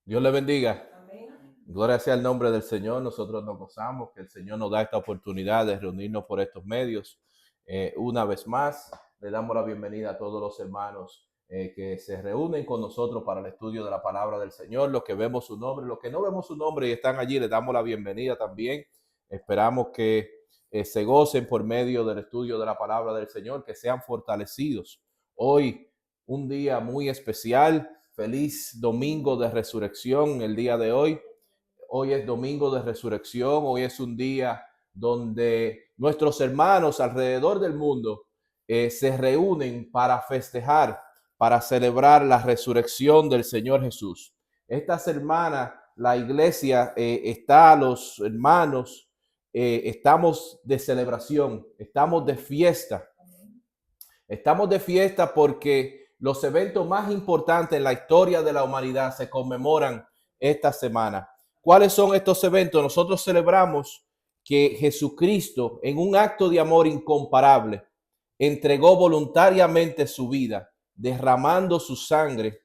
Dios le bendiga. Amén. Gloria sea el nombre del Señor. Nosotros nos gozamos que el Señor nos da esta oportunidad de reunirnos por estos medios. Una vez más, le damos la bienvenida a todos los hermanos que se reúnen con nosotros para el estudio de la palabra del Señor. Los que vemos su nombre, los que no vemos su nombre y están allí, les damos la bienvenida también. Esperamos que se gocen por medio del estudio de la palabra del Señor, que sean fortalecidos. Hoy, un día muy especial. Feliz domingo de resurrección el día de hoy. Hoy es domingo de resurrección. Hoy es un día donde nuestros hermanos alrededor del mundo se reúnen para festejar, para celebrar la resurrección del Señor Jesús. Esta semana la iglesia está, los hermanos, estamos de celebración, estamos de fiesta. Estamos de fiesta porque los eventos más importantes en la historia de la humanidad se conmemoran esta semana. ¿Cuáles son estos eventos? Nosotros celebramos que Jesucristo, en un acto de amor incomparable, entregó voluntariamente su vida, derramando su sangre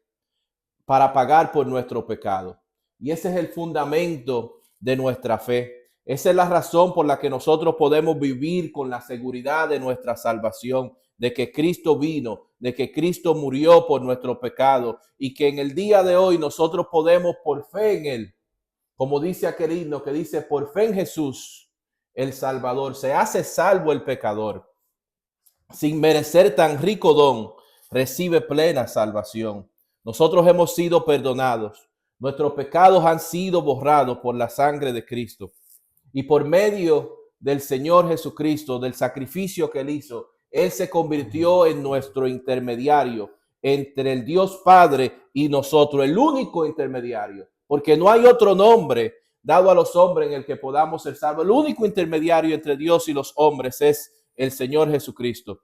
para pagar por nuestro pecado. Y ese es el fundamento de nuestra fe. Esa es la razón por la que nosotros podemos vivir con la seguridad de nuestra salvación, de que Cristo vino, de que Cristo murió por nuestro pecado y que en el día de hoy nosotros podemos por fe en Él, como dice aquel himno que dice, por fe en Jesús, el Salvador, se hace salvo el pecador. Sin merecer tan rico don, recibe plena salvación. Nosotros hemos sido perdonados. Nuestros pecados han sido borrados por la sangre de Cristo. Y por medio del Señor Jesucristo, del sacrificio que Él hizo, Él se convirtió en nuestro intermediario entre el Dios Padre y nosotros, el único intermediario, porque no hay otro nombre dado a los hombres en el que podamos ser salvos. El único intermediario entre Dios y los hombres es el Señor Jesucristo.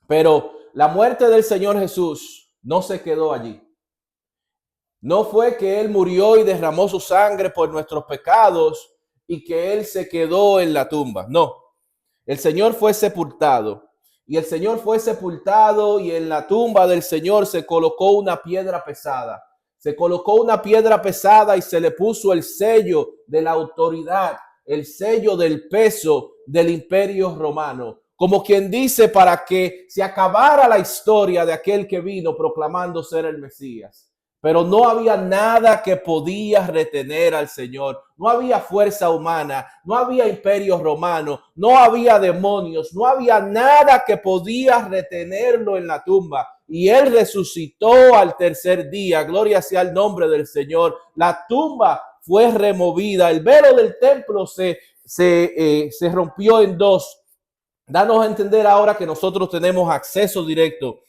Pero la muerte del Señor Jesús no se quedó allí. No fue que Él murió y derramó su sangre por nuestros pecados y que Él se quedó en la tumba. No, el Señor fue sepultado. Y el Señor fue sepultado y en la tumba del Señor se colocó una piedra pesada. Se colocó una piedra pesada y se le puso el sello de la autoridad, el sello del peso del imperio romano. Como quien dice, para que se acabara la historia de aquel que vino proclamando ser el Mesías. Pero no había nada que podía retener al Señor. No había fuerza humana, no había imperio romano, no había demonios, no había nada que podía retenerlo en la tumba. Y Él resucitó al tercer día. Gloria sea el nombre del Señor. La tumba fue removida. El velo del templo se rompió en dos. Danos a entender ahora que nosotros tenemos acceso directo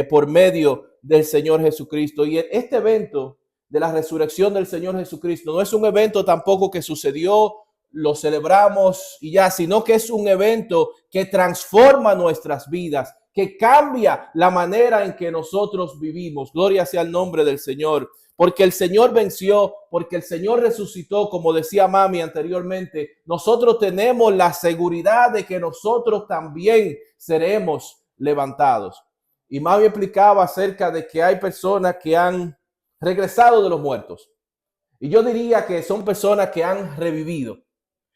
por medio del Señor Jesucristo. Y este evento de la resurrección del Señor Jesucristo no es un evento tampoco que sucedió, lo celebramos y ya, sino que es un evento que transforma nuestras vidas, que cambia la manera en que nosotros vivimos. Gloria sea el nombre del Señor. Porque el Señor venció, porque el Señor resucitó, como decía Mami anteriormente, nosotros tenemos la seguridad de que nosotros también seremos levantados. Y Mami explicaba acerca de que hay personas que han regresado de los muertos. Y yo diría que son personas que han revivido.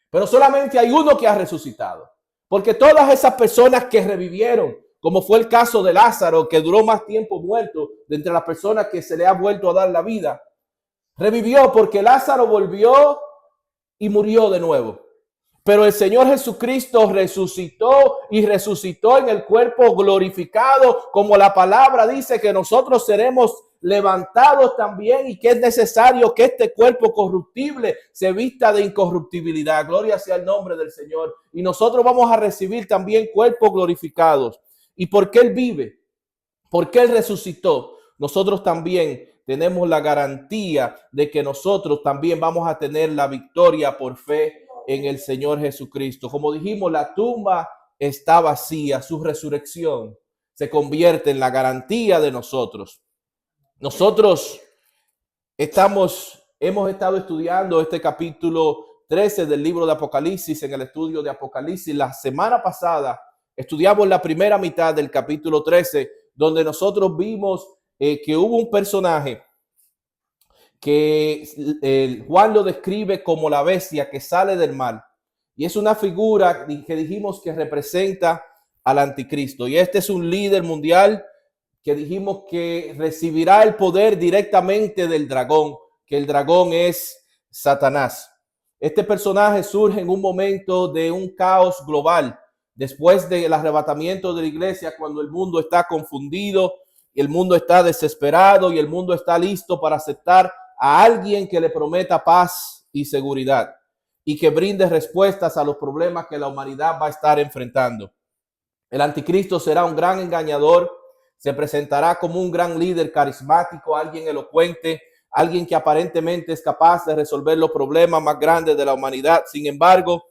Pero solamente hay uno que ha resucitado. Porque todas esas personas que revivieron, como fue el caso de Lázaro, que duró más tiempo muerto de entre las personas que se le ha vuelto a dar la vida, revivió porque Lázaro volvió y murió de nuevo. Pero el Señor Jesucristo resucitó y resucitó en el cuerpo glorificado, como la palabra dice que nosotros seremos levantados también y que es necesario que este cuerpo corruptible se vista de incorruptibilidad. Gloria sea el nombre del Señor. Y nosotros vamos a recibir también cuerpos glorificados. ¿Y por qué Él vive? ¿Por qué Él resucitó? Nosotros también tenemos la garantía de que nosotros también vamos a tener la victoria por fe en el Señor Jesucristo. Como dijimos, la tumba está vacía, su resurrección se convierte en la garantía de nosotros. Nosotros hemos estado estudiando este capítulo 13 del libro de Apocalipsis en el estudio de Apocalipsis. La semana pasada estudiamos la primera mitad del capítulo 13, donde nosotros vimos que hubo un personaje que Juan lo describe como la bestia que sale del mar. Y es una figura que dijimos que representa al anticristo. Y este es un líder mundial que dijimos que recibirá el poder directamente del dragón, que el dragón es Satanás. Este personaje surge en un momento de un caos global, después del arrebatamiento de la iglesia, cuando el mundo está confundido y el mundo está desesperado y el mundo está listo para aceptar a alguien que le prometa paz y seguridad y que brinde respuestas a los problemas que la humanidad va a estar enfrentando. El anticristo será un gran engañador, se presentará como un gran líder carismático, alguien elocuente, alguien que aparentemente es capaz de resolver los problemas más grandes de la humanidad. Sin embargo,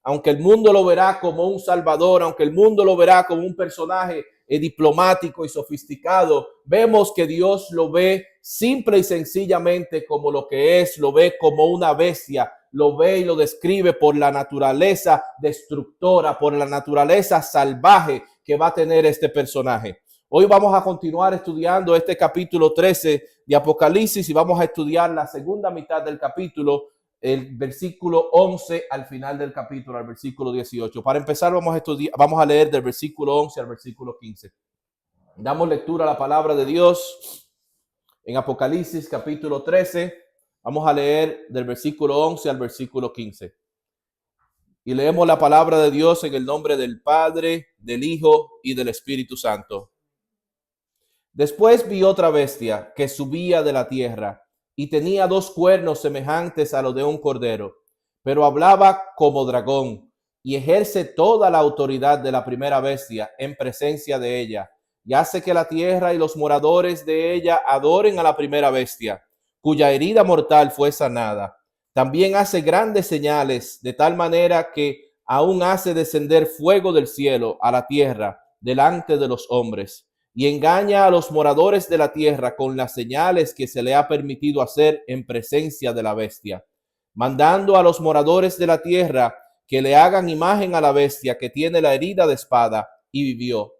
aunque el mundo lo verá como un salvador, aunque el mundo lo verá como un personaje diplomático y sofisticado, vemos que Dios lo ve simple y sencillamente como lo que es, lo ve como una bestia, lo ve y lo describe por la naturaleza destructora, por la naturaleza salvaje que va a tener este personaje. Hoy vamos a continuar estudiando este capítulo 13 de Apocalipsis y vamos a estudiar la segunda mitad del capítulo, el versículo 11 al final del capítulo, al versículo 18. Para empezar, vamos a leer del versículo 11 al versículo 15. Damos lectura a la palabra de Dios en Apocalipsis capítulo 13. Vamos a leer del versículo 11 al versículo 15. Y leemos la palabra de Dios en el nombre del Padre, del Hijo y del Espíritu Santo. Después vi otra bestia que subía de la tierra y tenía 2 cuernos semejantes a los de un cordero, pero hablaba como dragón y ejerce toda la autoridad de la primera bestia en presencia de ella, y hace que la tierra y los moradores de ella adoren a la primera bestia, cuya herida mortal fue sanada. También hace grandes señales, de tal manera que aún hace descender fuego del cielo a la tierra delante de los hombres, y engaña a los moradores de la tierra con las señales que se le ha permitido hacer en presencia de la bestia, mandando a los moradores de la tierra que le hagan imagen a la bestia que tiene la herida de espada y vivió.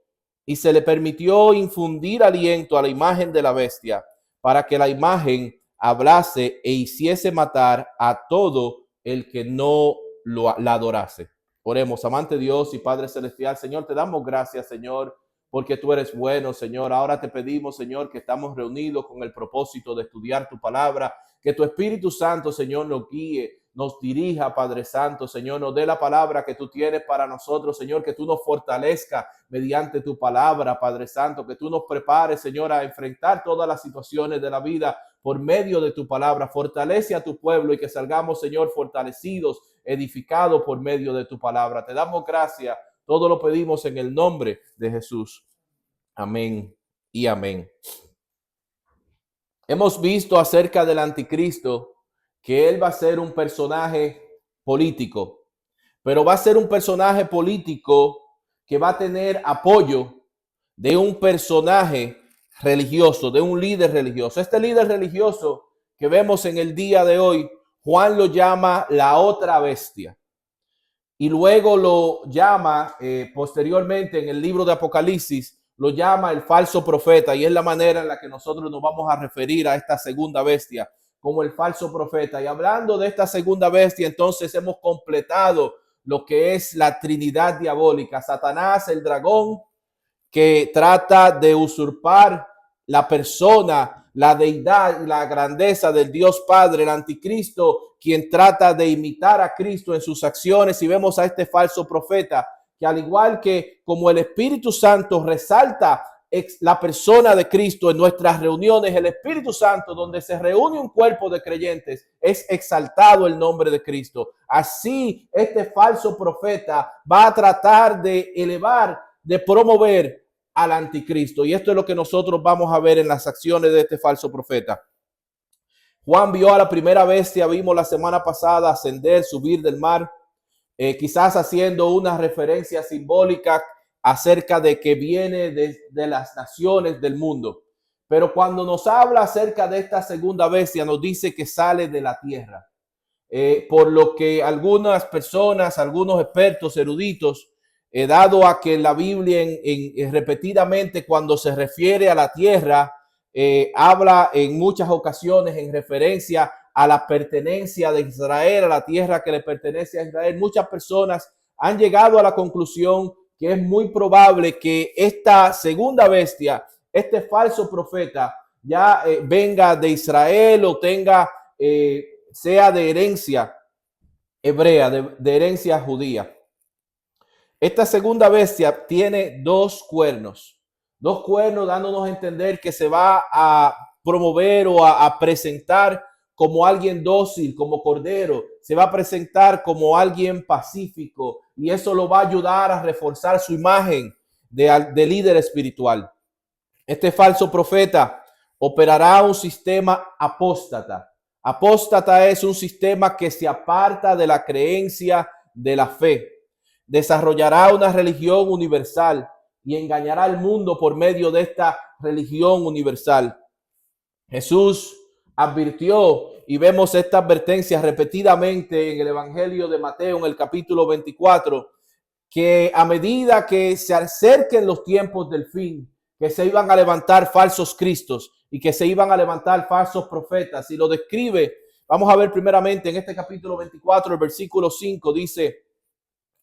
Y se le permitió infundir aliento a la imagen de la bestia, para que la imagen hablase e hiciese matar a todo el que no la adorase. Oremos. Amante Dios y Padre Celestial, Señor, te damos gracias, Señor, porque tú eres bueno, Señor. Ahora te pedimos, Señor, que estamos reunidos con el propósito de estudiar tu palabra, que tu Espíritu Santo, Señor, nos guíe, nos dirija, Padre Santo, Señor, nos dé la palabra que tú tienes para nosotros, Señor, que tú nos fortalezca mediante tu palabra, Padre Santo, que tú nos prepares, Señor, a enfrentar todas las situaciones de la vida por medio de tu palabra. Fortalece a tu pueblo y que salgamos, Señor, fortalecidos, edificados por medio de tu palabra. Te damos gracias. Todo lo pedimos en el nombre de Jesús. Amén y amén. Hemos visto acerca del anticristo que él va a ser un personaje político, pero va a ser un personaje político que va a tener apoyo de un personaje religioso, de un líder religioso. Este líder religioso que vemos en el día de hoy, Juan lo llama la otra bestia. Y luego lo llama, posteriormente en el libro de Apocalipsis, lo llama el falso profeta, y es la manera en la que nosotros nos vamos a referir a esta segunda bestia como el falso profeta. Y hablando de esta segunda bestia, entonces hemos completado lo que es la Trinidad diabólica. Satanás, el dragón, que trata de usurpar la persona, la deidad y la grandeza del Dios Padre. El anticristo, quien trata de imitar a Cristo en sus acciones. Y vemos a este falso profeta que, al igual que como el Espíritu Santo resalta la persona de Cristo en nuestras reuniones, el Espíritu Santo, donde se reúne un cuerpo de creyentes, es exaltado el nombre de Cristo. Así este falso profeta va a tratar de elevar, de promover al anticristo. Y esto es lo que nosotros vamos a ver en las acciones de este falso profeta. Juan vio a la primera bestia, vimos la semana pasada, ascender, subir del mar, quizás haciendo una referencia simbólica acerca de que viene de las naciones del mundo. Pero cuando nos habla acerca de esta segunda bestia, nos dice que sale de la tierra. Por lo que algunas personas, algunos expertos eruditos, dado a que la Biblia repetidamente, cuando se refiere a la tierra, habla en muchas ocasiones en referencia a la pertenencia de Israel, a la tierra que le pertenece a Israel. Muchas personas han llegado a la conclusión que es muy probable que esta segunda bestia, este falso profeta, ya venga de Israel o tenga, sea de herencia hebrea, de herencia judía. Esta segunda bestia tiene dos cuernos dándonos a entender que se va a promover o a presentar como alguien dócil, como cordero, se va a presentar como alguien pacífico, y eso lo va a ayudar a reforzar su imagen de líder espiritual. Este falso profeta operará un sistema apóstata. Apóstata es un sistema que se aparta de la creencia de la fe. Desarrollará una religión universal y engañará al mundo por medio de esta religión universal. Jesús advirtió, y vemos esta advertencia repetidamente en el Evangelio de Mateo, en el capítulo 24, que a medida que se acerquen los tiempos del fin, que se iban a levantar falsos cristos y que se iban a levantar falsos profetas. Y lo describe, vamos a ver primeramente en este capítulo 24, el versículo 5, dice: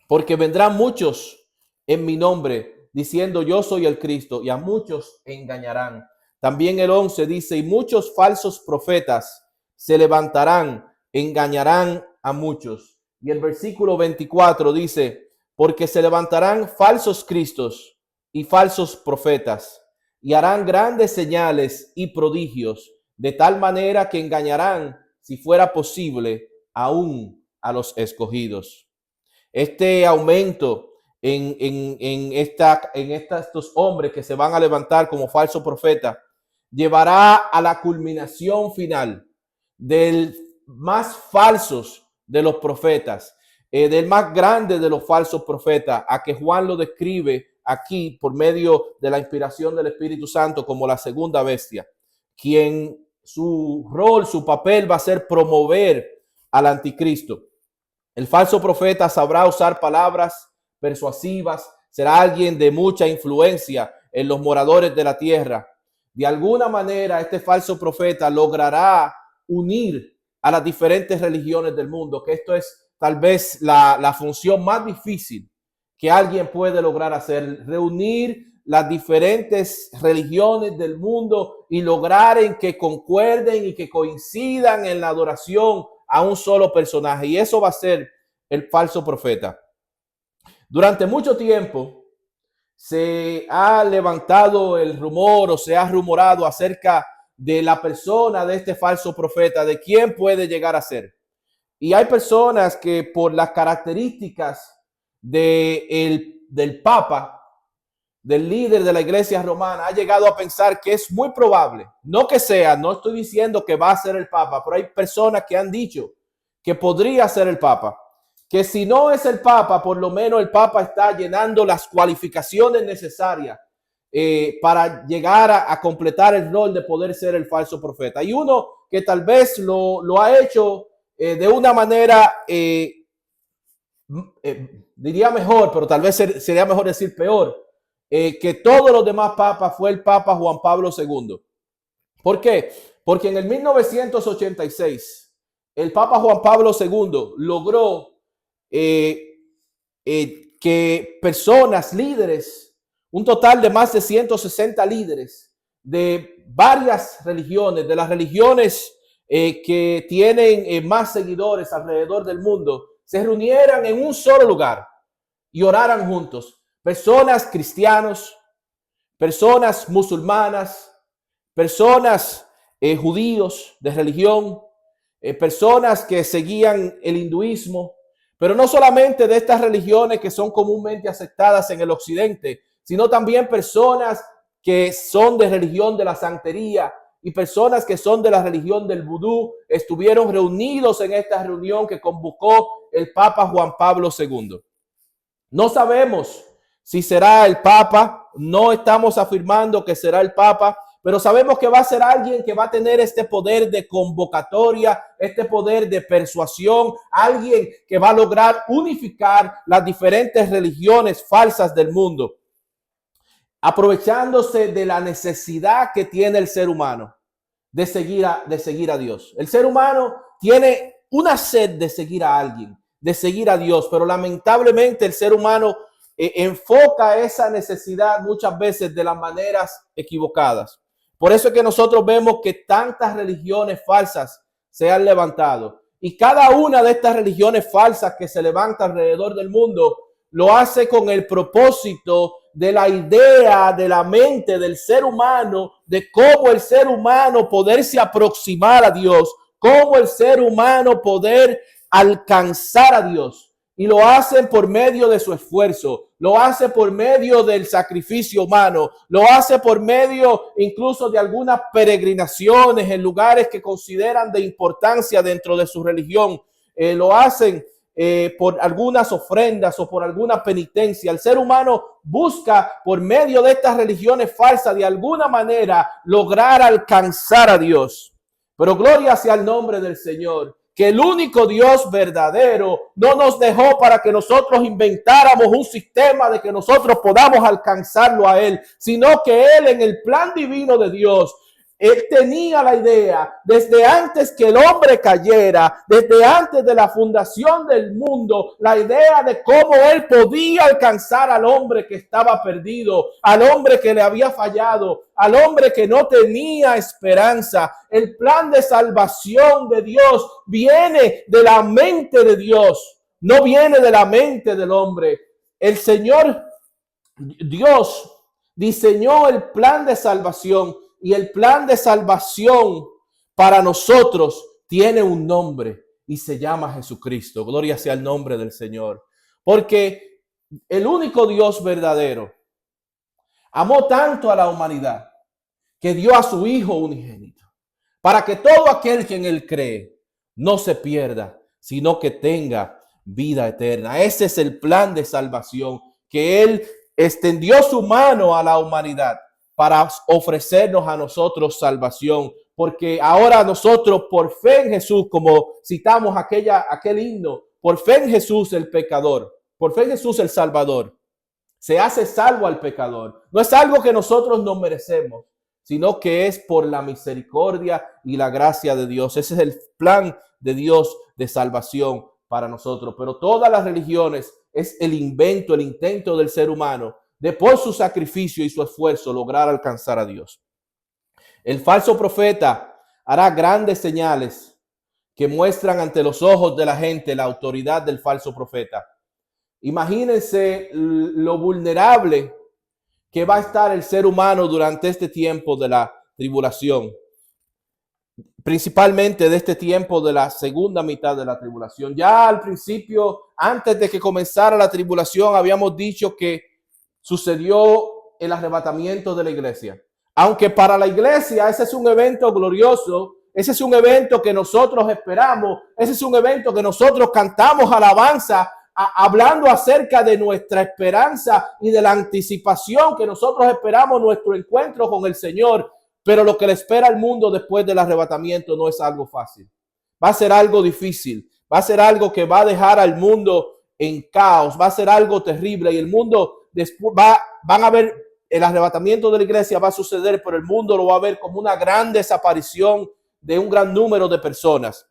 porque vendrán muchos en mi nombre, diciendo yo soy el Cristo, y a muchos engañarán. También el 11 dice: y muchos falsos profetas se levantarán, engañarán a muchos. Y el versículo 24 dice: porque se levantarán falsos cristos y falsos profetas, y harán grandes señales y prodigios, de tal manera que engañarán, si fuera posible, aún a los escogidos. Este aumento en estos hombres que se van a levantar como falso profeta llevará a la culminación final del más falsos de los profetas, del más grande de los falsos profetas, a que Juan lo describe aquí por medio de la inspiración del Espíritu Santo como la segunda bestia, quien su rol, su papel va a ser promover al anticristo. El falso profeta sabrá usar palabras persuasivas, será alguien de mucha influencia en los moradores de la tierra. De alguna manera, este falso profeta logrará unir a las diferentes religiones del mundo, que esto es tal vez la función más difícil que alguien puede lograr hacer, reunir las diferentes religiones del mundo y lograr en que concuerden y que coincidan en la adoración a un solo personaje, y eso va a ser el falso profeta. Durante mucho tiempo se ha levantado el rumor o se ha rumorado acerca de la persona de este falso profeta, de quién puede llegar a ser. Y hay personas que por las características del Papa, del líder de la iglesia romana, ha llegado a pensar que es muy probable, no que sea, no estoy diciendo que va a ser el Papa, pero hay personas que han dicho que podría ser el Papa, que si no es el Papa, por lo menos el Papa está llenando las cualificaciones necesarias para llegar a completar el rol de poder ser el falso profeta. Y uno que tal vez lo ha hecho de una manera, diría mejor, pero tal vez sería mejor decir peor, que todos los demás papas, fue el Papa Juan Pablo II. ¿Por qué? Porque en el 1986 el Papa Juan Pablo II logró que personas, líderes, un total de más de 160 líderes de varias religiones, de las religiones que tienen más seguidores alrededor del mundo, se reunieran en un solo lugar y oraran juntos. Personas cristianos, personas musulmanas, personas judíos de religión, personas que seguían el hinduismo, pero no solamente de estas religiones que son comúnmente aceptadas en el occidente, sino también personas que son de religión de la santería y personas que son de la religión del vudú, estuvieron reunidos en esta reunión que convocó el Papa Juan Pablo II. No sabemos si será el Papa, no estamos afirmando que será el Papa, pero sabemos que va a ser alguien que va a tener este poder de convocatoria, este poder de persuasión, alguien que va a lograr unificar las diferentes religiones falsas del mundo. aprovechándose de la necesidad que tiene el ser humano de seguir a Dios. El ser humano tiene una sed de seguir a alguien, de seguir a Dios, pero lamentablemente el ser humano enfoca esa necesidad muchas veces de las maneras equivocadas. Por eso es que nosotros vemos que tantas religiones falsas se han levantado, y cada una de estas religiones falsas que se levantan alrededor del mundo lo hace con el propósito de la idea de la mente del ser humano, de cómo el ser humano poderse aproximar a Dios, cómo el ser humano poder alcanzar a Dios. Y lo hacen por medio de su esfuerzo, lo hace por medio del sacrificio humano, lo hace por medio incluso de algunas peregrinaciones en lugares que consideran de importancia dentro de su religión. Lo hacen por algunas ofrendas o por alguna penitencia. El ser humano busca por medio de estas religiones falsas de alguna manera lograr alcanzar a Dios. Pero gloria sea el nombre del Señor, que el único Dios verdadero no nos dejó para que nosotros inventáramos un sistema de que nosotros podamos alcanzarlo a Él, sino que Él, en el plan divino de Dios, Él tenía la idea desde antes que el hombre cayera, desde antes de la fundación del mundo, la idea de cómo Él podía alcanzar al hombre que estaba perdido, al hombre que le había fallado, al hombre que no tenía esperanza. El plan de salvación de Dios viene de la mente de Dios, no viene de la mente del hombre. El Señor Dios diseñó el plan de salvación, y el plan de salvación para nosotros tiene un nombre y se llama Jesucristo. Gloria sea el nombre del Señor. Porque el único Dios verdadero amó tanto a la humanidad que dio a su Hijo unigénito, para que todo aquel que en Él cree no se pierda, sino que tenga vida eterna. Ese es el plan de salvación, que Él extendió su mano a la humanidad para ofrecernos a nosotros salvación, porque ahora nosotros por fe en Jesús, como citamos aquel himno, por fe en Jesús el pecador, por fe en Jesús el Salvador, se hace salvo al pecador. No es algo que nosotros nos merecemos, sino que es por la misericordia y la gracia de Dios. Ese es el plan de Dios de salvación para nosotros. Pero todas las religiones es el invento, el intento del ser humano de por su sacrificio y su esfuerzo lograr alcanzar a Dios. El falso profeta hará grandes señales que muestran ante los ojos de la gente la autoridad del falso profeta. Imagínense lo vulnerable que va a estar el ser humano durante este tiempo de la tribulación, principalmente de este tiempo de la segunda mitad de la tribulación. Ya al principio, antes de que comenzara la tribulación, habíamos dicho que sucedió el arrebatamiento de la iglesia. Aunque para la iglesia ese es un evento glorioso, ese es un evento que nosotros esperamos, ese es un evento que nosotros cantamos alabanza, hablando acerca de nuestra esperanza y de la anticipación que nosotros esperamos nuestro encuentro con el Señor. Pero lo que le espera al mundo después del arrebatamiento no es algo fácil. Va a ser algo difícil, va a ser algo que va a dejar al mundo en caos, va a ser algo terrible, y el mundo después van a ver el arrebatamiento de la iglesia, va a suceder, pero el mundo lo va a ver como una gran desaparición de un gran número de personas.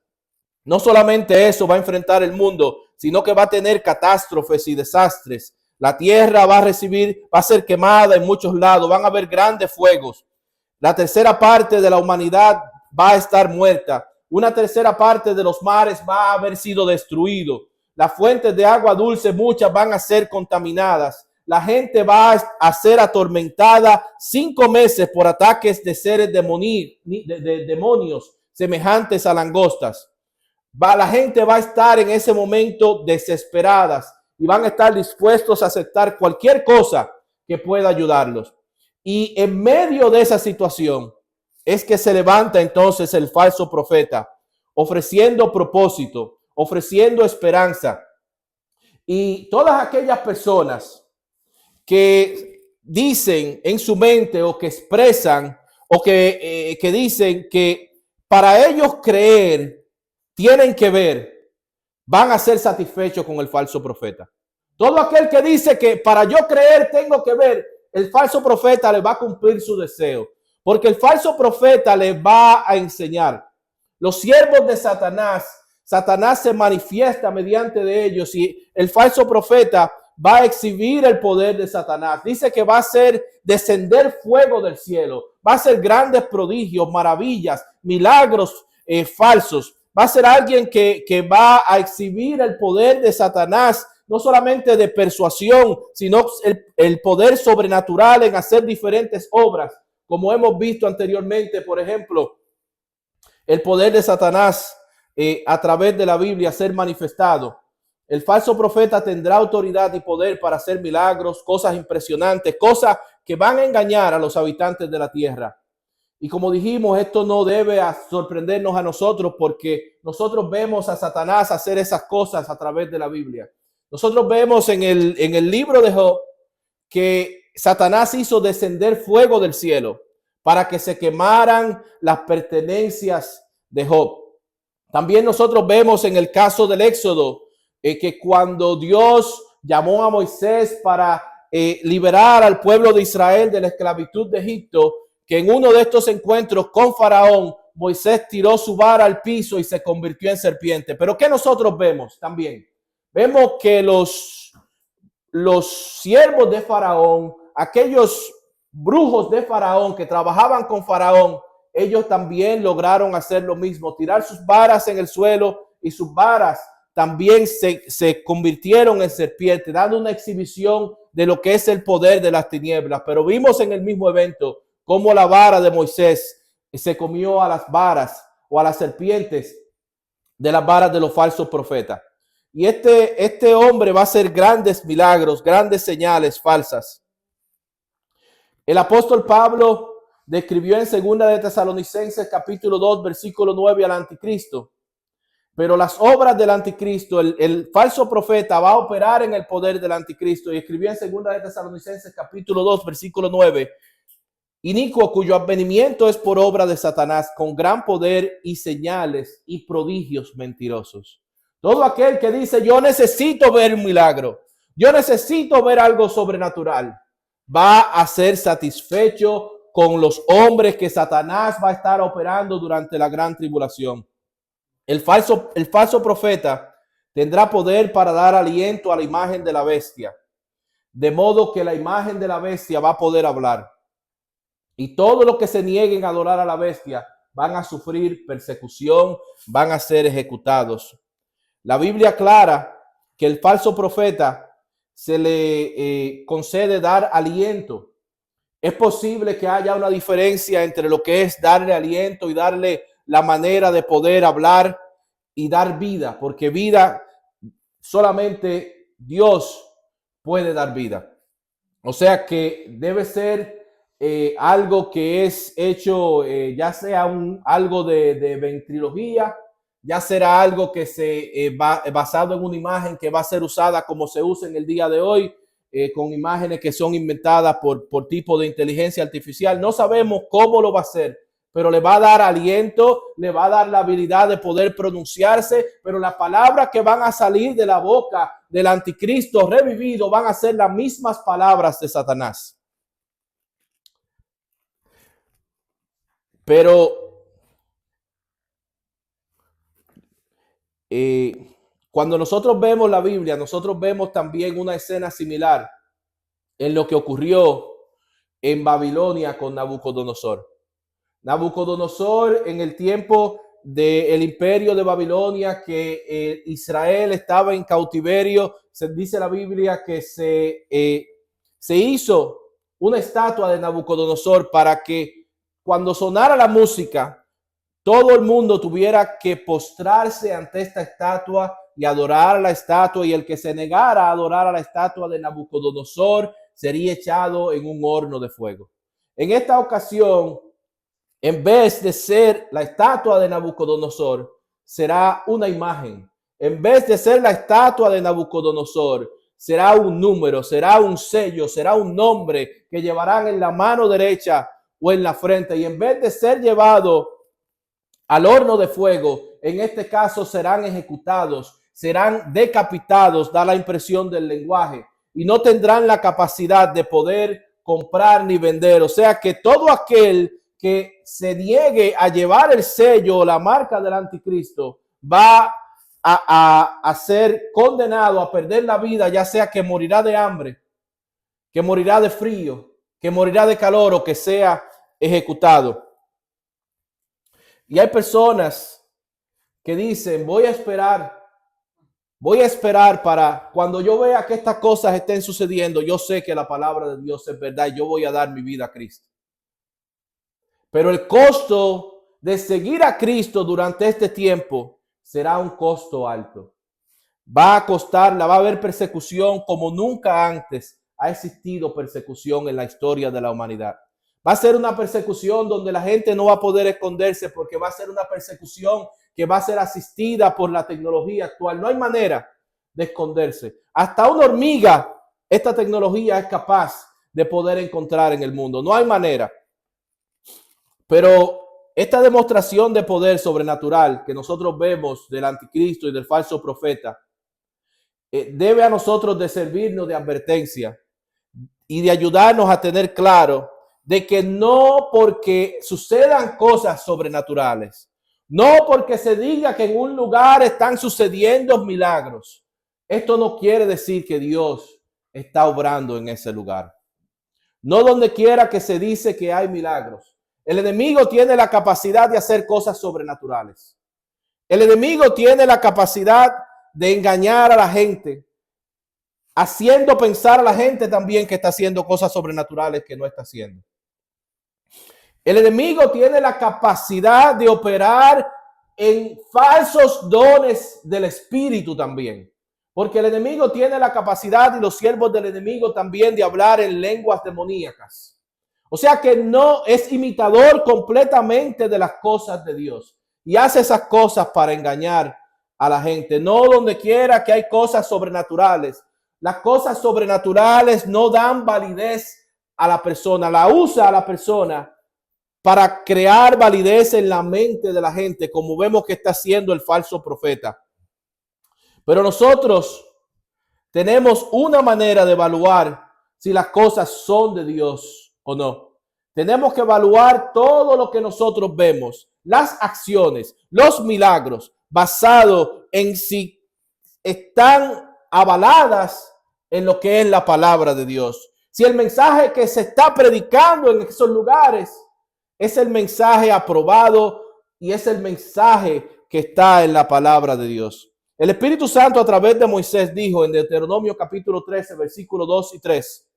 No solamente eso va a enfrentar el mundo, sino que va a tener catástrofes y desastres. La tierra va a ser quemada en muchos lados, van a haber grandes fuegos. La tercera parte de la humanidad va a estar muerta. Una tercera parte de los mares va a haber sido destruido. Las fuentes de agua dulce, muchas van a ser contaminadas. La gente va a ser atormentada 5 meses por ataques de seres demonios semejantes a langostas. La gente va a estar en ese momento desesperadas y van a estar dispuestos a aceptar cualquier cosa que pueda ayudarlos. Y en medio de esa situación es que se levanta entonces el falso profeta, ofreciendo propósito, ofreciendo esperanza. Y todas aquellas personas que dicen en su mente, o que expresan, o que dicen que para ellos creer tienen que ver, van a ser satisfechos con el falso profeta. Todo aquel que dice que para yo creer tengo que ver, el falso profeta le va a cumplir su deseo, porque el falso profeta le va a enseñar. Los siervos de Satanás, Satanás se manifiesta mediante de ellos y el falso profeta va a exhibir el poder de Satanás. Dice que va a hacer descender fuego del cielo, va a hacer grandes prodigios, maravillas, milagros falsos. Va a ser alguien que va a exhibir el poder de Satanás, no solamente de persuasión, sino el poder sobrenatural en hacer diferentes obras, como hemos visto anteriormente. Por ejemplo, el poder de Satanás a través de la Biblia ser manifestado. El falso profeta tendrá autoridad y poder para hacer milagros, cosas impresionantes, cosas que van a engañar a los habitantes de la tierra. Y como dijimos, esto no debe sorprendernos a nosotros, porque nosotros vemos a Satanás hacer esas cosas a través de la Biblia. Nosotros vemos en el libro de Job que Satanás hizo descender fuego del cielo para que se quemaran las pertenencias de Job. También nosotros vemos en el caso del Éxodo que cuando Dios llamó a Moisés para liberar al pueblo de Israel de la esclavitud de Egipto, que en uno de estos encuentros con Faraón, Moisés tiró su vara al piso y se convirtió en serpiente. Pero ¿qué nosotros vemos también? Vemos que los siervos de Faraón, aquellos brujos de Faraón que trabajaban con Faraón, ellos también lograron hacer lo mismo, tirar sus varas en el suelo y sus varas también se convirtieron en serpientes, dando una exhibición de lo que es el poder de las tinieblas. Pero vimos en el mismo evento cómo la vara de Moisés se comió a las varas o a las serpientes de las varas de los falsos profetas. Y este hombre va a hacer grandes milagros, grandes señales falsas. El apóstol Pablo describió en 2 de Tesalonicenses capítulo 2 versículo 9 al anticristo. Pero las obras del anticristo, el falso profeta va a operar en el poder del anticristo. Y escribió en 2 de Tesalonicenses capítulo 2 versículo 9: inicuo, cuyo advenimiento es por obra de Satanás, con gran poder y señales y prodigios mentirosos. Todo aquel que dice yo necesito ver un milagro, yo necesito ver algo sobrenatural, va a ser satisfecho con los hombres que Satanás va a estar operando durante la gran tribulación. El falso profeta tendrá poder para dar aliento a la imagen de la bestia, de modo que la imagen de la bestia va a poder hablar. Y todos los que se nieguen a adorar a la bestia van a sufrir persecución, van a ser ejecutados. La Biblia aclara que el falso profeta se le concede dar aliento. Es posible que haya una diferencia entre lo que es darle aliento y darle la manera de poder hablar y dar vida, porque vida solamente Dios puede dar vida. O sea que debe ser algo que es hecho, ya sea algo de ventrilogía, ya será algo que basado en una imagen que va a ser usada como se usa en el día de hoy, con imágenes que son inventadas por tipo de inteligencia artificial. No sabemos cómo lo va a hacer, pero le va a dar aliento, le va a dar la habilidad de poder pronunciarse, pero las palabras que van a salir de la boca del anticristo revivido van a ser las mismas palabras de Satanás. Pero cuando nosotros vemos la Biblia, nosotros vemos también una escena similar en lo que ocurrió en Babilonia con Nabucodonosor. Nabucodonosor, en el tiempo del imperio de Babilonia, que Israel estaba en cautiverio, se dice la Biblia que se hizo una estatua de Nabucodonosor para que cuando sonara la música, todo el mundo tuviera que postrarse ante esta estatua y adorar a la estatua, y el que se negara a adorar a la estatua de Nabucodonosor sería echado en un horno de fuego. En esta ocasión, en vez de ser la estatua de Nabucodonosor, será una imagen. En vez de ser la estatua de Nabucodonosor, será un número, será un sello, será un nombre que llevarán en la mano derecha o en la frente. Y en vez de ser llevado al horno de fuego, en este caso serán ejecutados, serán decapitados, da la impresión del lenguaje, y no tendrán la capacidad de poder comprar ni vender. O sea que todo aquel que se niegue a llevar el sello o la marca del anticristo va a ser condenado a perder la vida, ya sea que morirá de hambre, que morirá de frío, que morirá de calor o que sea ejecutado. Y hay personas que dicen, voy a esperar para cuando yo vea que estas cosas estén sucediendo, yo sé que la palabra de Dios es verdad y yo voy a dar mi vida a Cristo. Pero el costo de seguir a Cristo durante este tiempo será un costo alto. Va a costarla, va a haber persecución como nunca antes ha existido persecución en la historia de la humanidad. Va a ser una persecución donde la gente no va a poder esconderse porque va a ser una persecución que va a ser asistida por la tecnología actual. No hay manera de esconderse. Hasta una hormiga, esta tecnología es capaz de poder encontrar en el mundo. No hay manera. Pero esta demostración de poder sobrenatural que nosotros vemos del anticristo y del falso profeta debe a nosotros de servirnos de advertencia y de ayudarnos a tener claro de que no porque sucedan cosas sobrenaturales, no porque se diga que en un lugar están sucediendo milagros, esto no quiere decir que Dios está obrando en ese lugar. No donde quiera que se dice que hay milagros. El enemigo tiene la capacidad de hacer cosas sobrenaturales. El enemigo tiene la capacidad de engañar a la gente, haciendo pensar a la gente también que está haciendo cosas sobrenaturales que no está haciendo. El enemigo tiene la capacidad de operar en falsos dones del espíritu también. Porque el enemigo tiene la capacidad y los siervos del enemigo también de hablar en lenguas demoníacas. O sea que no es imitador completamente de las cosas de Dios. Y hace esas cosas para engañar a la gente. No donde quiera que hay cosas sobrenaturales. Las cosas sobrenaturales no dan validez a la persona. La usa a la persona para crear validez en la mente de la gente, como vemos que está haciendo el falso profeta. Pero nosotros tenemos una manera de evaluar si las cosas son de Dios o no. Tenemos que evaluar todo lo que nosotros vemos, las acciones, los milagros, basado en si están avaladas en lo que es la palabra de Dios. Si el mensaje que se está predicando en esos lugares es el mensaje aprobado y es el mensaje que está en la palabra de Dios. El Espíritu Santo a través de Moisés dijo en Deuteronomio capítulo 13, versículos 2 y 3,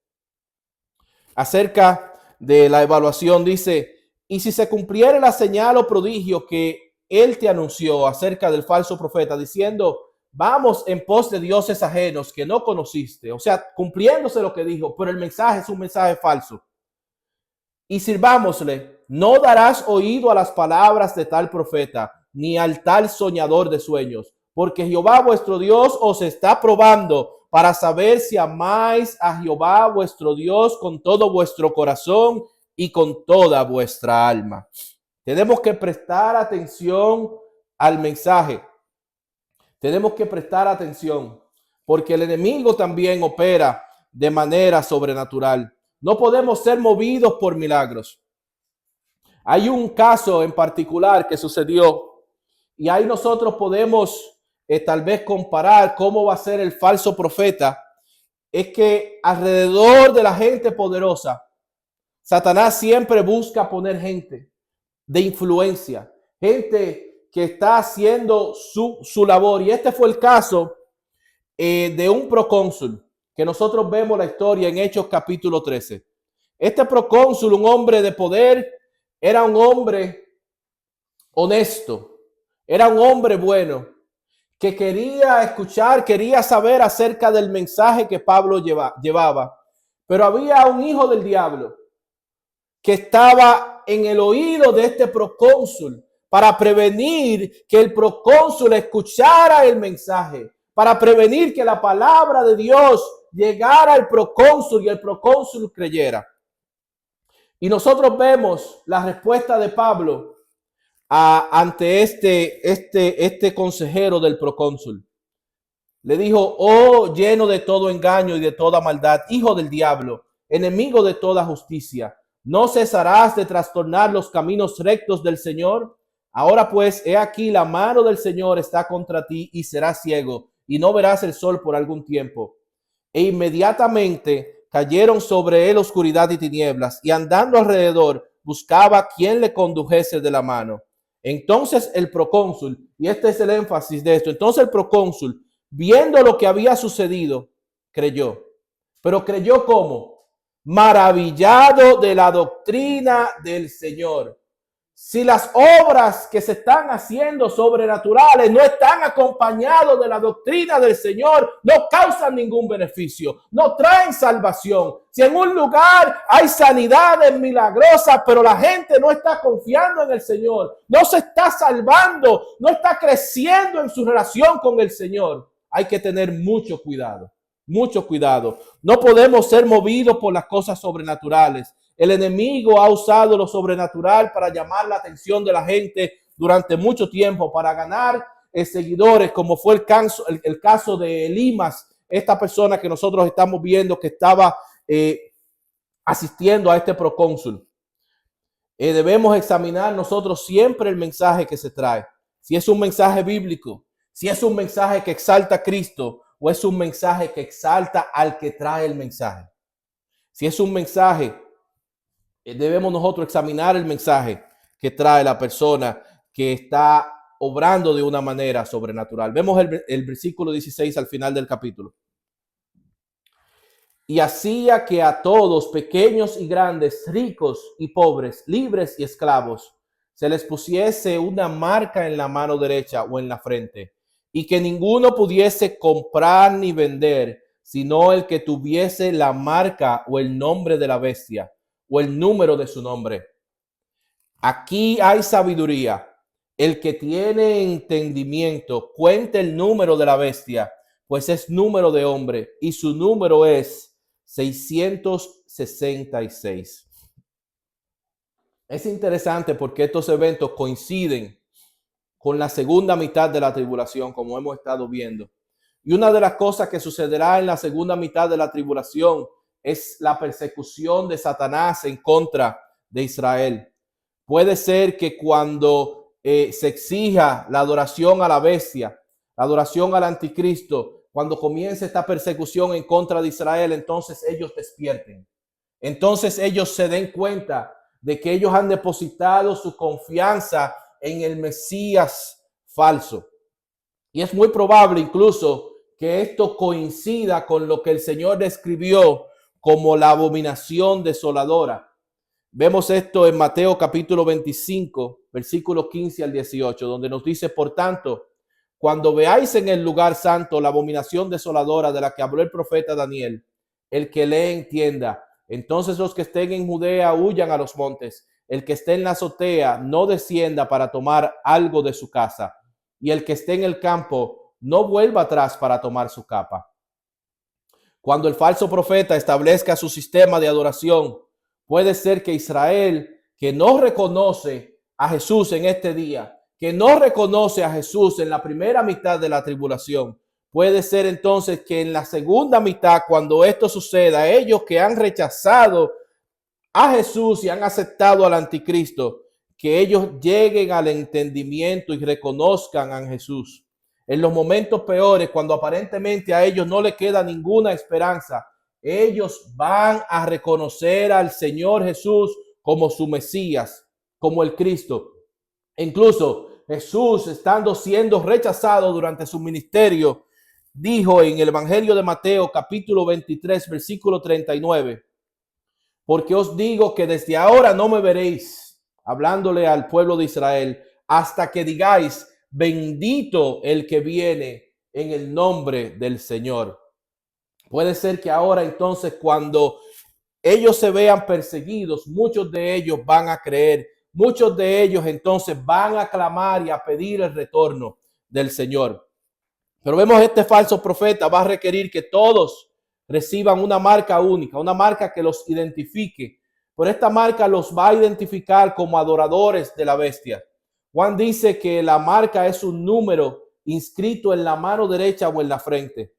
acerca de la evaluación, dice, y si se cumpliera la señal o prodigio que él te anunció acerca del falso profeta, diciendo, vamos en pos de dioses ajenos que no conociste, o sea, cumpliéndose lo que dijo, pero el mensaje es un mensaje falso. Y sirvámosle, no darás oído a las palabras de tal profeta, ni al tal soñador de sueños, porque Jehová vuestro Dios os está probando para saber si amáis a Jehová vuestro Dios con todo vuestro corazón y con toda vuestra alma. Tenemos que prestar atención al mensaje. Tenemos que prestar atención, porque el enemigo también opera de manera sobrenatural. No podemos ser movidos por milagros. Hay un caso en particular que sucedió y ahí nosotros podemos tal vez comparar cómo va a ser el falso profeta. Es que alrededor de la gente poderosa, Satanás siempre busca poner gente de influencia, gente que está haciendo su labor. Y este fue el caso de un procónsul, que nosotros vemos la historia en Hechos capítulo 13. Este procónsul, un hombre de poder, era un hombre honesto, era un hombre bueno, que quería escuchar, quería saber acerca del mensaje que Pablo llevaba. Pero había un hijo del diablo que estaba en el oído de este procónsul para prevenir que el procónsul escuchara el mensaje, para prevenir que la palabra de Dios llegara al procónsul y el procónsul creyera. Y nosotros vemos la respuesta de Pablo ante este consejero del procónsul. Le dijo, oh, lleno de todo engaño y de toda maldad, hijo del diablo, enemigo de toda justicia. ¿No cesarás de trastornar los caminos rectos del Señor? Ahora pues, he aquí, la mano del Señor está contra ti y serás ciego, y no verás el sol por algún tiempo. E inmediatamente cayeron sobre él oscuridad y tinieblas, y andando alrededor buscaba quien le condujese de la mano. Entonces el procónsul, y este es el énfasis de esto, entonces el procónsul, viendo lo que había sucedido, creyó. Pero creyó ¿cómo? Maravillado de la doctrina del Señor. Si las obras que se están haciendo sobrenaturales no están acompañadas de la doctrina del Señor, no causan ningún beneficio, no traen salvación. Si en un lugar hay sanidades milagrosas, pero la gente no está confiando en el Señor, no se está salvando, no está creciendo en su relación con el Señor, hay que tener mucho cuidado. Mucho cuidado. No podemos ser movidos por las cosas sobrenaturales. El enemigo ha usado lo sobrenatural para llamar la atención de la gente durante mucho tiempo, para ganar seguidores, como fue el caso de Elimas, esta persona que nosotros estamos viendo que estaba asistiendo a este procónsul. Debemos examinar nosotros siempre el mensaje que se trae. Si es un mensaje bíblico, si es un mensaje que exalta a Cristo, o es un mensaje que exalta al que trae el mensaje. Si es un mensaje, debemos nosotros examinar el mensaje que trae la persona que está obrando de una manera sobrenatural. Vemos el versículo 16 al final del capítulo. Y hacía que a todos, pequeños y grandes, ricos y pobres, libres y esclavos, se les pusiese una marca en la mano derecha o en la frente, y que ninguno pudiese comprar ni vender, sino el que tuviese la marca o el nombre de la bestia o el número de su nombre. Aquí hay sabiduría. El que tiene entendimiento, cuente el número de la bestia, pues es número de hombre, y su número es 666. Es interesante porque estos eventos coinciden con la segunda mitad de la tribulación, como hemos estado viendo. Y una de las cosas que sucederá en la segunda mitad de la tribulación es la persecución de Satanás en contra de Israel. Puede ser que cuando se exija la adoración a la bestia, la adoración al anticristo, cuando comience esta persecución en contra de Israel, entonces ellos despierten. Entonces ellos se den cuenta de que ellos han depositado su confianza en el Mesías falso. Y es muy probable incluso que esto coincida con lo que el Señor describió como la abominación desoladora. Vemos esto en Mateo capítulo 25, versículos 15 al 18, donde nos dice: por tanto, cuando veáis en el lugar santo la abominación desoladora de la que habló el profeta Daniel, el que lee entienda. Entonces los que estén en Judea huyan a los montes. El que esté en la azotea no descienda para tomar algo de su casa. Y el que esté en el campo no vuelva atrás para tomar su capa. Cuando el falso profeta establezca su sistema de adoración, puede ser que Israel, que no reconoce a Jesús en este día, que no reconoce a Jesús en la primera mitad de la tribulación, puede ser entonces que en la segunda mitad, cuando esto suceda, ellos que han rechazado a Jesús y han aceptado al anticristo, que ellos lleguen al entendimiento y reconozcan a Jesús. En los momentos peores, cuando aparentemente a ellos no les queda ninguna esperanza, ellos van a reconocer al Señor Jesús como su Mesías, como el Cristo. Incluso Jesús, estando siendo rechazado durante su ministerio, dijo en el Evangelio de Mateo, capítulo 23, versículo 39, porque os digo que desde ahora no me veréis, hablándole al pueblo de Israel, hasta que digáis: bendito el que viene en el nombre del Señor. Puede ser que ahora entonces, cuando ellos se vean perseguidos, muchos de ellos van a creer, muchos de ellos entonces van a clamar y a pedir el retorno del Señor. Pero vemos este falso profeta va a requerir que todos reciban una marca única, una marca que los identifique. Por esta marca los va a identificar como adoradores de la bestia. Juan dice que la marca es un número inscrito en la mano derecha o en la frente.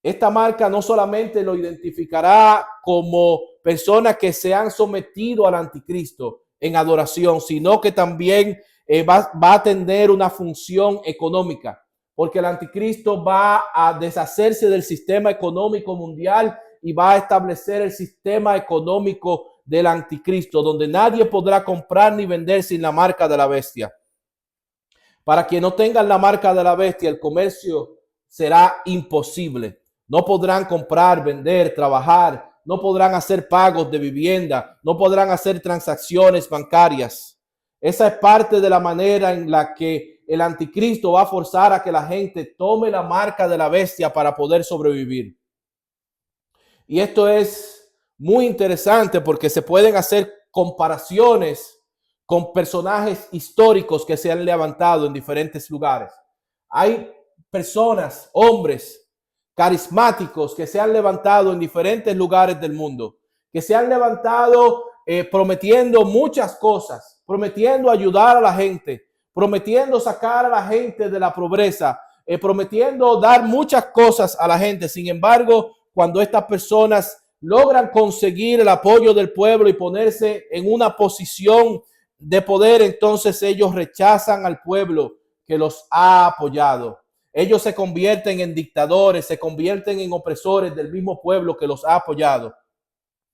Esta marca no solamente lo identificará como personas que se han sometido al anticristo en adoración, sino que también va a tener una función económica, porque el anticristo va a deshacerse del sistema económico mundial y va a establecer el sistema económico del anticristo, donde nadie podrá comprar ni vender sin la marca de la bestia. Para quien no tengan la marca de la bestia, el comercio será imposible. No podrán comprar, vender, trabajar, no podrán hacer pagos de vivienda, no podrán hacer transacciones bancarias. Esa es parte de la manera en la que el anticristo va a forzar a que la gente tome la marca de la bestia para poder sobrevivir. Y esto es muy interesante porque se pueden hacer comparaciones con personajes históricos que se han levantado en diferentes lugares. Hay personas, hombres carismáticos que se han levantado en diferentes lugares del mundo, que se han levantado prometiendo muchas cosas, prometiendo ayudar a la gente, prometiendo sacar a la gente de la pobreza, prometiendo dar muchas cosas a la gente. Sin embargo, cuando estas personas logran conseguir el apoyo del pueblo y ponerse en una posición de poder, entonces ellos rechazan al pueblo que los ha apoyado. Ellos se convierten en dictadores, se convierten en opresores del mismo pueblo que los ha apoyado.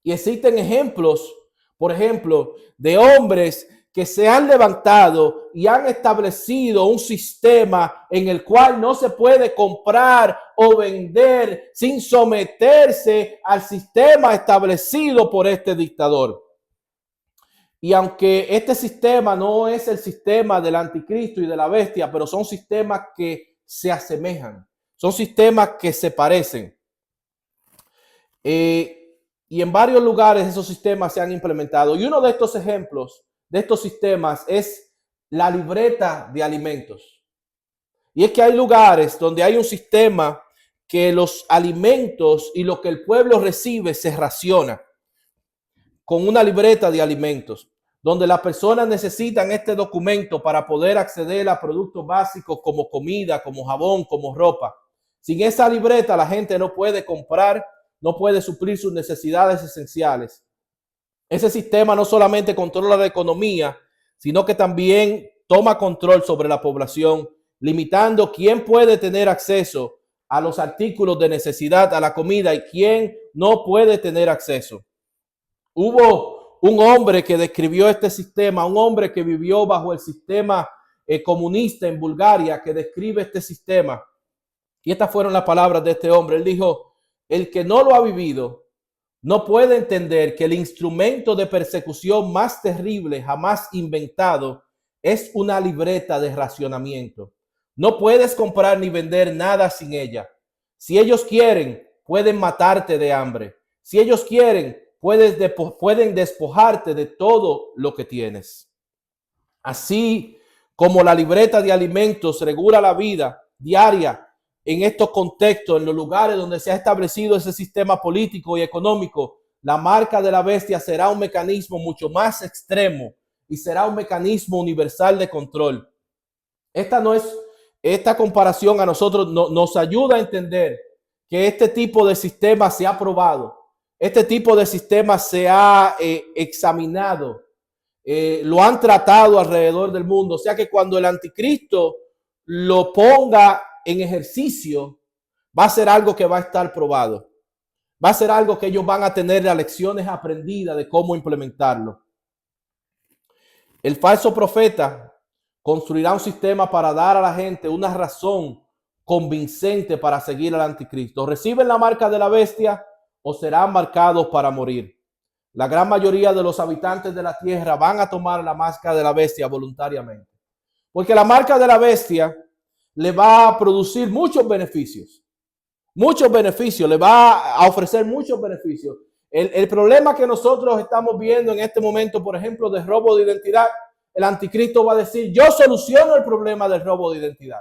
Y existen ejemplos, por ejemplo, de hombres que se han levantado y han establecido un sistema en el cual no se puede comprar o vender sin someterse al sistema establecido por este dictador. Y aunque este sistema no es el sistema del anticristo y de la bestia, pero son sistemas que se asemejan, son sistemas que se parecen. Y en varios lugares esos sistemas se han implementado. Y uno de estos ejemplos de estos sistemas es la libreta de alimentos. Y es que hay lugares donde hay un sistema que los alimentos y lo que el pueblo recibe se raciona con una libreta de alimentos, donde las personas necesitan este documento para poder acceder a productos básicos como comida, como jabón, como ropa. Sin esa libreta la gente no puede comprar, no puede suplir sus necesidades esenciales. Ese sistema no solamente controla la economía, sino que también toma control sobre la población, limitando quién puede tener acceso a los artículos de necesidad, a la comida, y quién no puede tener acceso. Hubo un hombre que describió este sistema, un hombre que vivió bajo el sistema comunista en Bulgaria, que describe este sistema. Y estas fueron las palabras de este hombre. Él dijo: el que no lo ha vivido no puede entender que el instrumento de persecución más terrible jamás inventado es una libreta de racionamiento. No puedes comprar ni vender nada sin ella. Si ellos quieren, pueden matarte de hambre. Si ellos quieren, pueden despojarte de todo lo que tienes. Así como la libreta de alimentos regula la vida diaria en estos contextos, en los lugares donde se ha establecido ese sistema político y económico, la marca de la bestia será un mecanismo mucho más extremo y será un mecanismo universal de control. Esta comparación a nosotros nos ayuda a entender que este tipo de sistema se ha probado, este tipo de sistema se ha examinado, lo han tratado alrededor del mundo. O sea que cuando el anticristo lo ponga en ejercicio, va a ser algo que va a estar probado. Va a ser algo que ellos van a tener las lecciones aprendidas de cómo implementarlo. El falso profeta construirá un sistema para dar a la gente una razón convincente para seguir al anticristo. ¿Reciben la marca de la bestia o serán marcados para morir? La gran mayoría de los habitantes de la tierra van a tomar la marca de la bestia voluntariamente, porque la marca de la bestia le va a producir muchos beneficios, le va a ofrecer muchos beneficios. El problema que nosotros estamos viendo en este momento, por ejemplo, de robo de identidad, el anticristo va a decir: yo soluciono el problema del robo de identidad,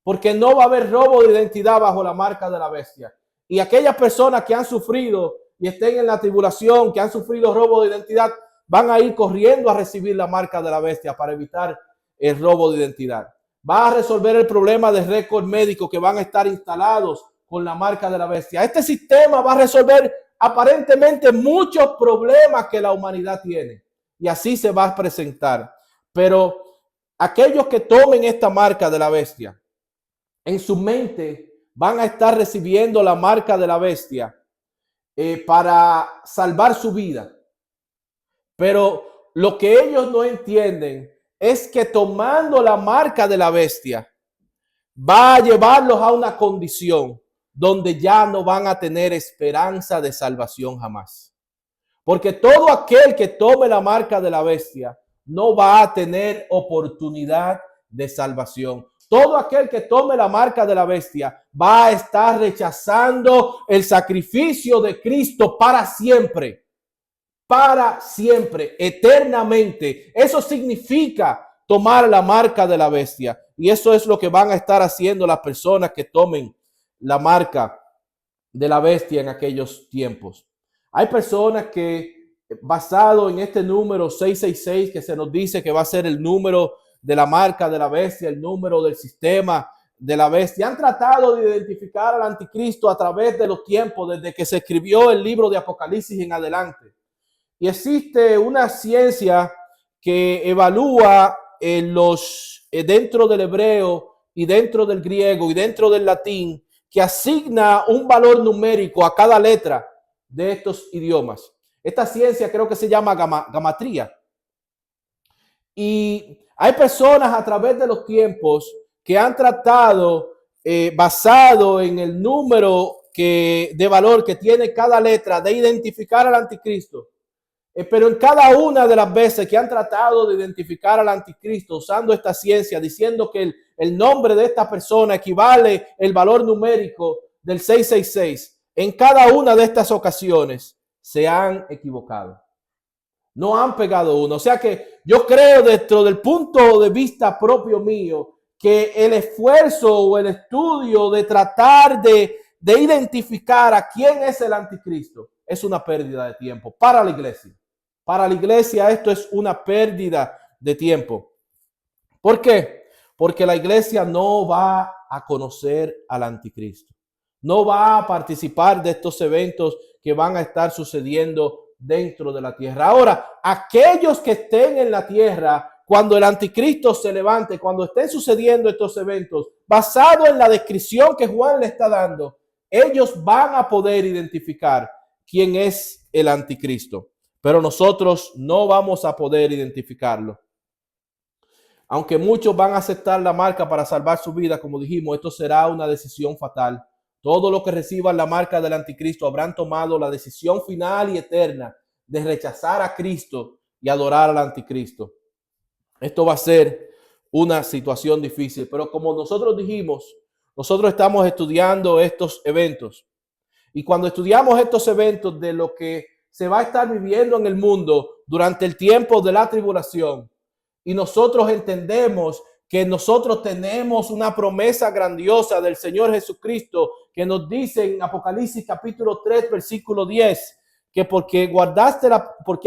porque no va a haber robo de identidad bajo la marca de la bestia. Y aquellas personas que han sufrido y estén en la tribulación, que han sufrido robo de identidad, van a ir corriendo a recibir la marca de la bestia para evitar el robo de identidad. Va a resolver el problema de récord médico que van a estar instalados con la marca de la bestia. Este sistema va a resolver aparentemente muchos problemas que la humanidad tiene. Y así se va a presentar. Pero aquellos que tomen esta marca de la bestia, en su mente van a estar recibiendo la marca de la bestia para salvar su vida. Pero lo que ellos no entienden es que tomando la marca de la bestia va a llevarlos a una condición donde ya no van a tener esperanza de salvación jamás. Porque todo aquel que tome la marca de la bestia no va a tener oportunidad de salvación. Todo aquel que tome la marca de la bestia va a estar rechazando el sacrificio de Cristo para siempre. Para siempre, eternamente. Eso significa tomar la marca de la bestia. Y eso es lo que van a estar haciendo las personas que tomen la marca de la bestia en aquellos tiempos. Hay personas que, basado en este número 666, que se nos dice que va a ser el número de la marca de la bestia, el número del sistema de la bestia, han tratado de identificar al anticristo a través de los tiempos, desde que se escribió el libro de Apocalipsis en adelante. Y existe una ciencia que evalúa dentro del hebreo y dentro del griego y dentro del latín, que asigna un valor numérico a cada letra de estos idiomas. Esta ciencia creo que se llama gamatría. Y hay personas a través de los tiempos que han tratado, basado en el número de valor que tiene cada letra, de identificar al anticristo. Pero en cada una de las veces que han tratado de identificar al anticristo usando esta ciencia, diciendo que el nombre de esta persona equivale el valor numérico del 666, en cada una de estas ocasiones se han equivocado. No han pegado uno. O sea que yo creo, dentro del punto de vista propio mío, que el esfuerzo o el estudio de tratar de identificar a quién es el anticristo es una pérdida de tiempo para la iglesia. Para la iglesia esto es una pérdida de tiempo. ¿Por qué? Porque la iglesia no va a conocer al anticristo. No va a participar de estos eventos que van a estar sucediendo dentro de la tierra. Ahora, aquellos que estén en la tierra, cuando el anticristo se levante, cuando estén sucediendo estos eventos, basado en la descripción que Juan le está dando, ellos van a poder identificar quién es el anticristo. Pero nosotros no vamos a poder identificarlo. Aunque muchos van a aceptar la marca para salvar su vida, como dijimos, esto será una decisión fatal. Todos los que reciban la marca del anticristo habrán tomado la decisión final y eterna de rechazar a Cristo y adorar al anticristo. Esto va a ser una situación difícil, pero como nosotros dijimos, nosotros estamos estudiando estos eventos. Y cuando estudiamos estos eventos de lo que se va a estar viviendo en el mundo durante el tiempo de la tribulación, y nosotros entendemos que nosotros tenemos una promesa grandiosa del Señor Jesucristo que nos dice en Apocalipsis capítulo 3, versículo 10, que porque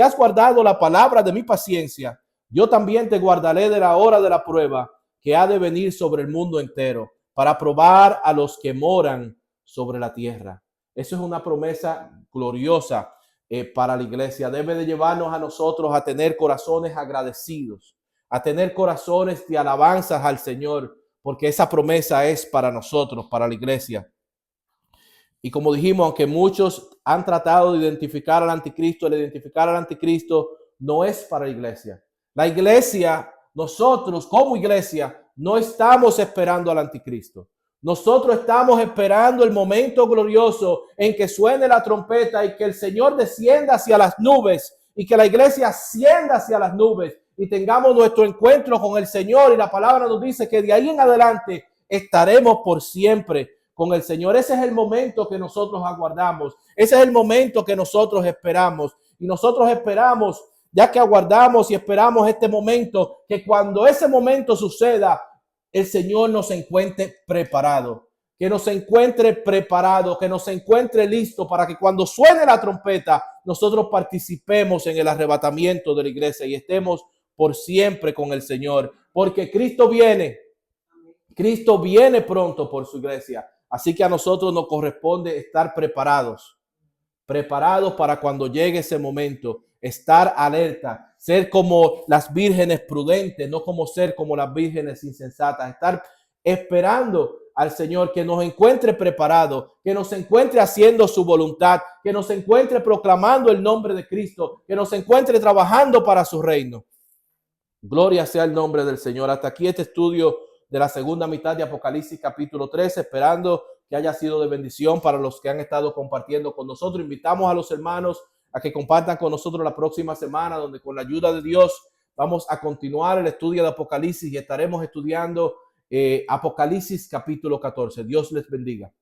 has guardado la palabra de mi paciencia, yo también te guardaré de la hora de la prueba que ha de venir sobre el mundo entero para probar a los que moran sobre la tierra. Eso es una promesa gloriosa para la iglesia. Debe de llevarnos a nosotros a tener corazones agradecidos, a tener corazones de alabanzas al Señor, porque esa promesa es para nosotros, para la iglesia. Y como dijimos, aunque muchos han tratado de identificar al anticristo, el identificar al anticristo no es para la iglesia. La iglesia, nosotros como iglesia, no estamos esperando al anticristo. Nosotros estamos esperando el momento glorioso en que suene la trompeta y que el Señor descienda hacia las nubes y que la iglesia ascienda hacia las nubes y tengamos nuestro encuentro con el Señor. Y la palabra nos dice que de ahí en adelante estaremos por siempre con el Señor. Ese es el momento que nosotros aguardamos. Ese es el momento que nosotros esperamos. Y nosotros esperamos, ya que aguardamos y esperamos este momento, que cuando ese momento suceda, el Señor nos encuentre preparado, que nos encuentre preparado, que nos encuentre listo para que cuando suene la trompeta, nosotros participemos en el arrebatamiento de la iglesia y estemos por siempre con el Señor, porque Cristo viene pronto por su iglesia. Así que a nosotros nos corresponde estar preparados preparados para cuando llegue ese momento, estar alerta, ser como las vírgenes prudentes, no como ser como las vírgenes insensatas, estar esperando al Señor que nos encuentre preparados, que nos encuentre haciendo su voluntad, que nos encuentre proclamando el nombre de Cristo, que nos encuentre trabajando para su reino. Gloria sea el nombre del Señor. Hasta aquí este estudio de la segunda mitad de Apocalipsis capítulo 13, esperando que haya sido de bendición para los que han estado compartiendo con nosotros. Invitamos a los hermanos a que compartan con nosotros la próxima semana, donde con la ayuda de Dios vamos a continuar el estudio de Apocalipsis y estaremos estudiando Apocalipsis capítulo 14. Dios les bendiga.